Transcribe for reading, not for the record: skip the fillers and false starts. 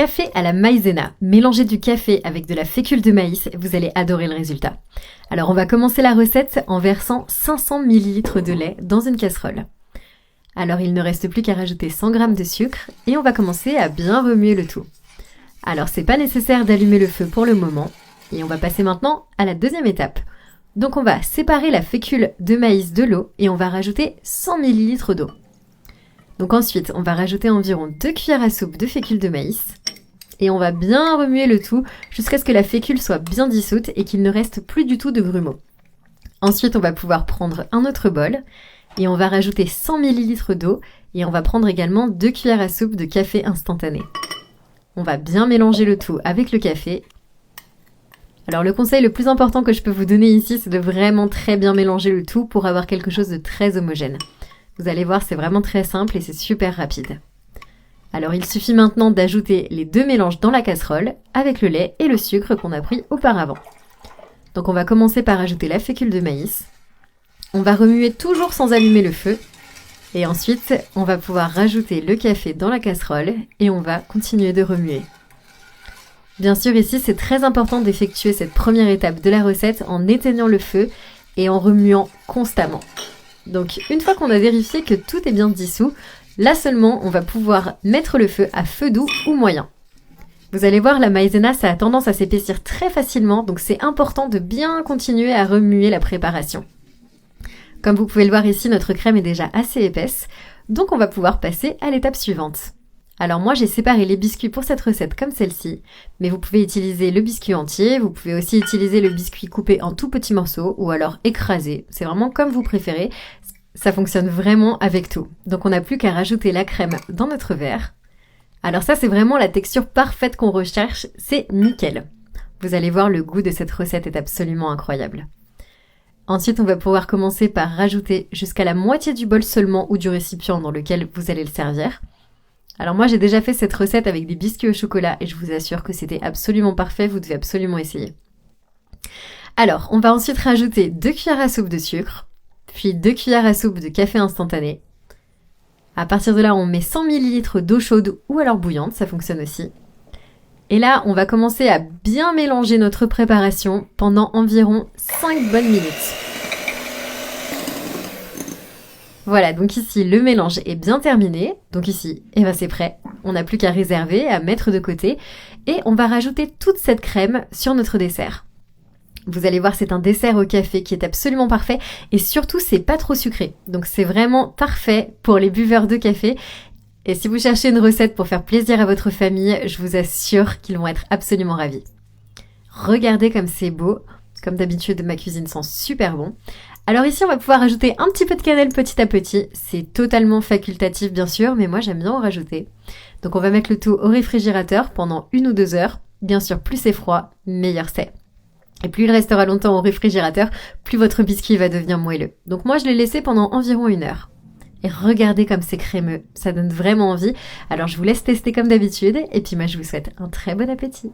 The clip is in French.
Café à la maïzena. Mélangez du café avec de la fécule de maïs, vous allez adorer le résultat. Alors on va commencer la recette en versant 500 ml de lait dans une casserole. Alors il ne reste plus qu'à rajouter 100 g de sucre et on va commencer à bien remuer le tout. Alors c'est pas nécessaire d'allumer le feu pour le moment et on va passer maintenant à la deuxième étape. Donc on va séparer la fécule de maïs de l'eau et on va rajouter 100 ml d'eau. Donc ensuite, on va rajouter environ 2 cuillères à soupe de fécule de maïs et on va bien remuer le tout jusqu'à ce que la fécule soit bien dissoute et qu'il ne reste plus du tout de grumeaux. Ensuite, on va pouvoir prendre un autre bol et on va rajouter 100 ml d'eau et on va prendre également 2 cuillères à soupe de café instantané. On va bien mélanger le tout avec le café. Alors le conseil le plus important que je peux vous donner ici, c'est de vraiment très bien mélanger le tout pour avoir quelque chose de très homogène. Vous allez voir, c'est vraiment très simple et c'est super rapide. Alors il suffit maintenant d'ajouter les deux mélanges dans la casserole avec le lait et le sucre qu'on a pris auparavant. Donc on va commencer par ajouter la fécule de maïs. On va remuer toujours sans allumer le feu. Et ensuite, on va pouvoir rajouter le café dans la casserole et on va continuer de remuer. Bien sûr, ici, c'est très important d'effectuer cette première étape de la recette en éteignant le feu et en remuant constamment. Donc une fois qu'on a vérifié que tout est bien dissous, là seulement on va pouvoir mettre le feu à feu doux ou moyen. Vous allez voir, la maïzena ça a tendance à s'épaissir très facilement, donc c'est important de bien continuer à remuer la préparation. Comme vous pouvez le voir ici, notre crème est déjà assez épaisse, donc on va pouvoir passer à l'étape suivante. Alors moi j'ai séparé les biscuits pour cette recette comme celle-ci, mais vous pouvez utiliser le biscuit entier, vous pouvez aussi utiliser le biscuit coupé en tout petits morceaux ou alors écrasé, c'est vraiment comme vous préférez, ça fonctionne vraiment avec tout. Donc on n'a plus qu'à rajouter la crème dans notre verre. Alors ça c'est vraiment la texture parfaite qu'on recherche, c'est nickel. Vous allez voir, le goût de cette recette est absolument incroyable. Ensuite on va pouvoir commencer par rajouter jusqu'à la moitié du bol seulement ou du récipient dans lequel vous allez le servir. Alors moi j'ai déjà fait cette recette avec des biscuits au chocolat et je vous assure que c'était absolument parfait, vous devez absolument essayer. Alors on va ensuite rajouter 2 cuillères à soupe de sucre, puis 2 cuillères à soupe de café instantané. À partir de là on met 100 ml d'eau chaude ou alors bouillante, ça fonctionne aussi. Et là on va commencer à bien mélanger notre préparation pendant environ 5 bonnes minutes. Voilà, donc ici, le mélange est bien terminé. Donc ici, c'est prêt. On n'a plus qu'à réserver, à mettre de côté. Et on va rajouter toute cette crème sur notre dessert. Vous allez voir, c'est un dessert au café qui est absolument parfait. Et surtout, c'est pas trop sucré. Donc c'est vraiment parfait pour les buveurs de café. Et si vous cherchez une recette pour faire plaisir à votre famille, je vous assure qu'ils vont être absolument ravis. Regardez comme c'est beau. Comme d'habitude, ma cuisine sent super bon. Alors ici, on va pouvoir rajouter un petit peu de cannelle petit à petit. C'est totalement facultatif, bien sûr, mais moi, j'aime bien en rajouter. Donc, on va mettre le tout au réfrigérateur pendant 1 ou 2 heures. Bien sûr, plus c'est froid, meilleur c'est. Et plus il restera longtemps au réfrigérateur, plus votre biscuit va devenir moelleux. Donc moi, je l'ai laissé pendant environ 1 heure. Et regardez comme c'est crémeux. Ça donne vraiment envie. Alors, je vous laisse tester comme d'habitude. Et puis, moi, je vous souhaite un très bon appétit.